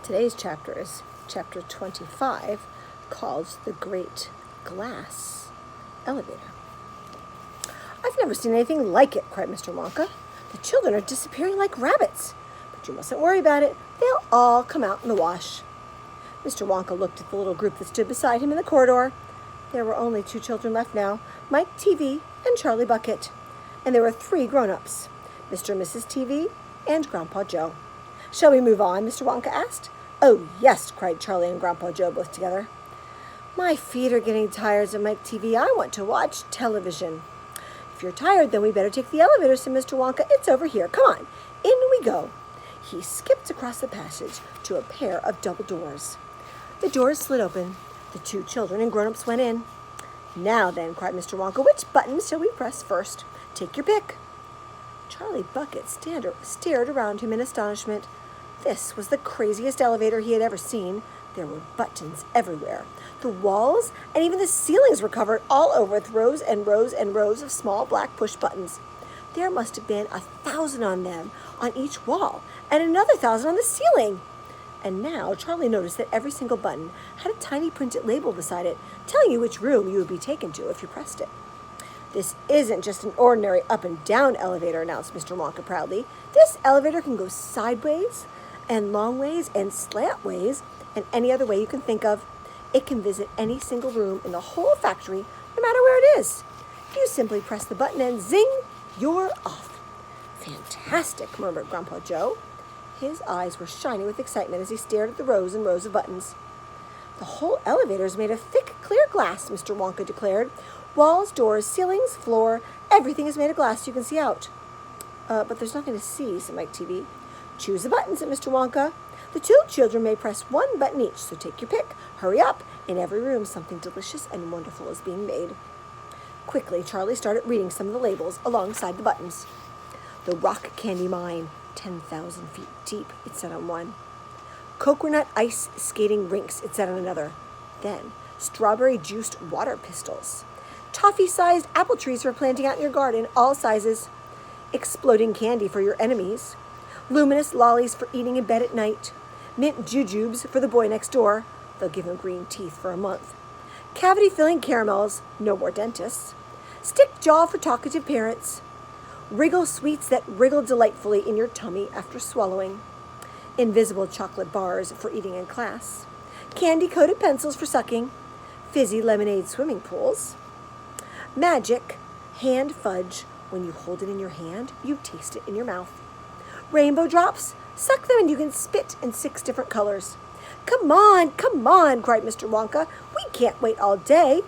Today's chapter is chapter 25, called The Great Glass Elevator. "I've never seen anything like it," cried Mr. Wonka. "The children are disappearing like rabbits. But you mustn't worry about it. They'll all come out in the wash." Mr. Wonka looked at the little group that stood beside him in the corridor. There were only 2 children left now, Mike TV and Charlie Bucket. And there were 3 grown-ups, Mr. and Mrs. TV and Grandpa Joe. "Shall we move on?" Mr. Wonka asked. "Oh, yes," cried Charlie and Grandpa Joe both together. "My feet are getting tired," said Mike TV. "I want to watch television." "If you're tired, then we better take the elevator," said Mr. Wonka. "It's over here. Come on, in we go." He skipped across the passage to a pair of double doors. The doors slid open. The 2 children and grown-ups went in. "Now then," cried Mr. Wonka, "which button shall we press first? Take your pick." Charlie Bucket stared around him in astonishment. This was the craziest elevator he had ever seen. There were buttons everywhere. The walls and even the ceilings were covered all over with rows and rows and rows of small black push buttons. There must have been 1,000 on them on each wall and another 1,000 on the ceiling. And now Charlie noticed that every single button had a tiny printed label beside it, telling you which room you would be taken to if you pressed it. "This isn't just an ordinary up and down elevator," announced Mr. Wonka proudly. "This elevator can go sideways and long ways and slant ways and any other way you can think of. It can visit any single room in the whole factory, no matter where it is. You simply press the button and zing, you're off." "Fantastic," murmured Grandpa Joe. His eyes were shining with excitement as he stared at the rows and rows of buttons. "The whole elevator is made of thick, clear glass," Mr. Wonka declared. "Walls, doors, ceilings, floor, everything is made of glass so you can see out." But there's nothing to see," said Mike TV. "Choose a button," said Mr. Wonka. "The 2 children may press 1 button each, so take your pick. Hurry up. In every room, something delicious and wonderful is being made." Quickly, Charlie started reading some of the labels alongside the buttons. "The Rock Candy Mine, 10,000 feet deep," it said on one. "Coconut Ice Skating Rinks," it said on another. Then, "Strawberry Juiced Water Pistols. Toffee-sized apple trees for planting out in your garden, all sizes. Exploding candy for your enemies. Luminous lollies for eating in bed at night. Mint jujubes for the boy next door. They'll give him green teeth for a month. Cavity-filling caramels, no more dentists. Stick jaw for talkative parents. Wriggle sweets that wriggle delightfully in your tummy after swallowing. Invisible chocolate bars for eating in class. Candy-coated pencils for sucking. Fizzy lemonade swimming pools. Magic hand fudge. When you hold it in your hand, you taste it in your mouth. Rainbow drops. Suck them and you can spit in 6 different colors. Come on, cried Mr. Wonka. "We can't wait all day."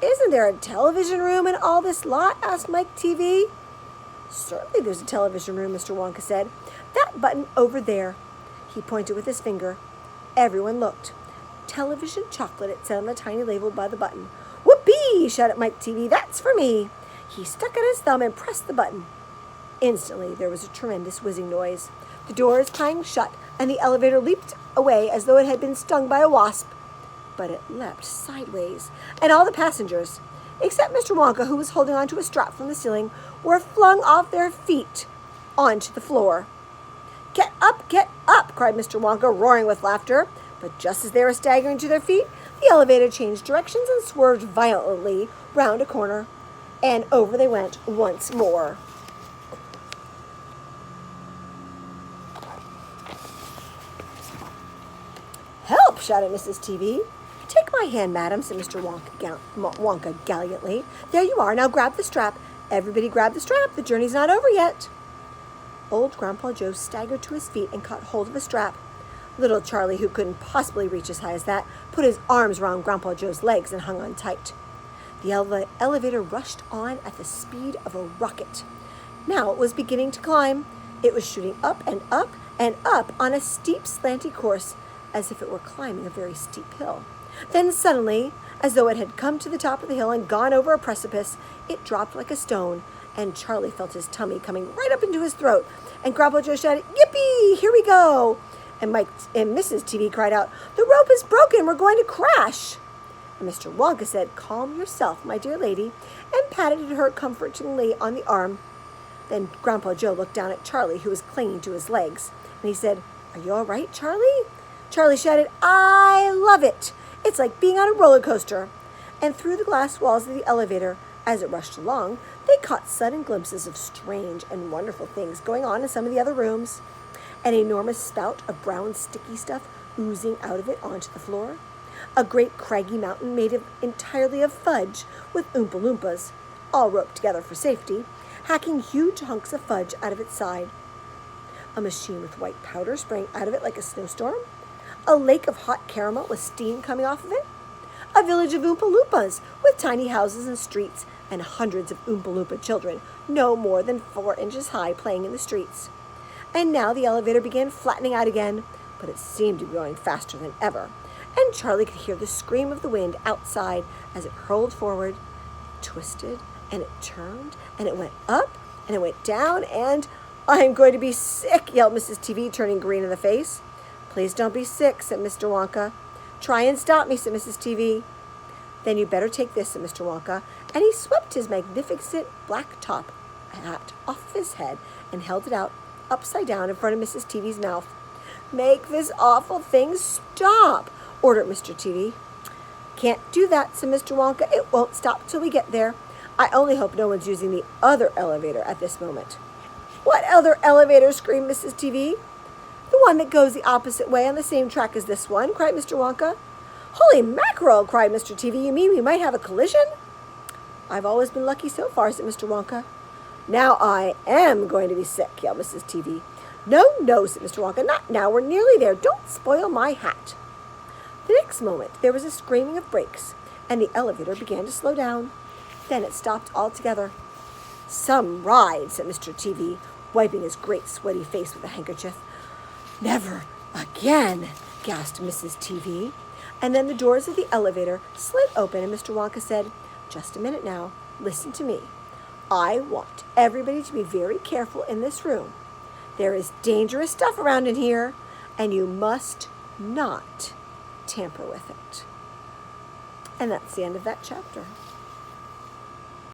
"Isn't there a television room in all this lot?" asked Mike TV. "Certainly there's a television room," Mr. Wonka said. "That button over there." He pointed with his finger. Everyone looked. "Television chocolate," it said on the tiny label by the button. "Whoopee!" shouted Mike TV. "That's for me." He stuck out his thumb and pressed the button. Instantly, there was a tremendous whizzing noise. The doors clanged shut, and the elevator leaped away as though it had been stung by a wasp. But it leapt sideways, and all the passengers, except Mr. Wonka, who was holding onto a strap from the ceiling, were flung off their feet onto the floor. Get up, cried Mr. Wonka, roaring with laughter. But just as they were staggering to their feet, the elevator changed directions and swerved violently round a corner, and over they went once more. "Help!" shouted Mrs. TV. "Take my hand, madam," said Mr. Wonka gallantly. "There you are. Now grab the strap. Everybody grab the strap. The journey's not over yet." Old Grandpa Joe staggered to his feet and caught hold of a strap. Little Charlie, who couldn't possibly reach as high as that, put his arms around Grandpa Joe's legs and hung on tight. The elevator rushed on at the speed of a rocket. Now it was beginning to climb. It was shooting up and up and up on a steep, slanty course, as if it were climbing a very steep hill. Then suddenly, as though it had come to the top of the hill and gone over a precipice, it dropped like a stone, and Charlie felt his tummy coming right up into his throat, and Grandpa Joe shouted, "Yippee! Here we go!" And Mike and Mrs. TV cried out, "The rope is broken! We're going to crash!" And Mr. Wonka said, "Calm yourself, my dear lady," and patted her comfortingly on the arm. Then Grandpa Joe looked down at Charlie, who was clinging to his legs, and he said, Are you all right, Charlie? Charlie shouted, I love it. It's like being on a roller coaster. And through the glass walls of the elevator, as it rushed along, they caught sudden glimpses of strange and wonderful things going on in some of the other rooms. An enormous spout of brown sticky stuff oozing out of it onto the floor. A great craggy mountain made entirely of fudge with Oompa Loompas, all roped together for safety, hacking huge hunks of fudge out of its side. A machine with white powder sprang out of it like a snowstorm. A lake of hot caramel with steam coming off of it. A village of Oompa Loompas with tiny houses and streets and hundreds of Oompa Loompa children, no more than 4 inches high, playing in the streets. And now the elevator began flattening out again, but it seemed to be going faster than ever, and Charlie could hear the scream of the wind outside as it hurled forward, twisted, and it turned, and it went up, and it went down, and I'm going to be sick, yelled Mrs. TV, turning green in the face. Please don't be sick, said Mr. Wonka. Try and stop me, said Mrs. TV. Then you better take this, said Mr. Wonka, and he swept his magnificent black top hat off of his head and held it out upside down in front of Mrs. TV's mouth. Make this awful thing stop, ordered Mr. TV. Can't do that, said Mr. Wonka. It won't stop till we get there. I only hope no one's using the other elevator at this moment. What other elevator? Screamed Mrs. TV. The one that goes the opposite way on the same track as this one, cried Mr. Wonka. Holy mackerel, cried Mr. TV. You mean we might have a collision? I've always been lucky so far, said Mr. Wonka. Now I am going to be sick, yelled Mrs. TV. No, said Mr. Wonka. Not now. We're nearly there. Don't spoil my hat. The next moment, there was a screaming of brakes, and the elevator began to slow down. Then it stopped altogether. Some ride, said Mr. TV, wiping his great sweaty face with a handkerchief. Never again, gasped Mrs. TV. And then the doors of the elevator slid open, and Mr. Wonka said, Just a minute now. Listen to me. I want everybody to be very careful in this room. There is dangerous stuff around in here, and you must not tamper with it. And that's the end of that chapter.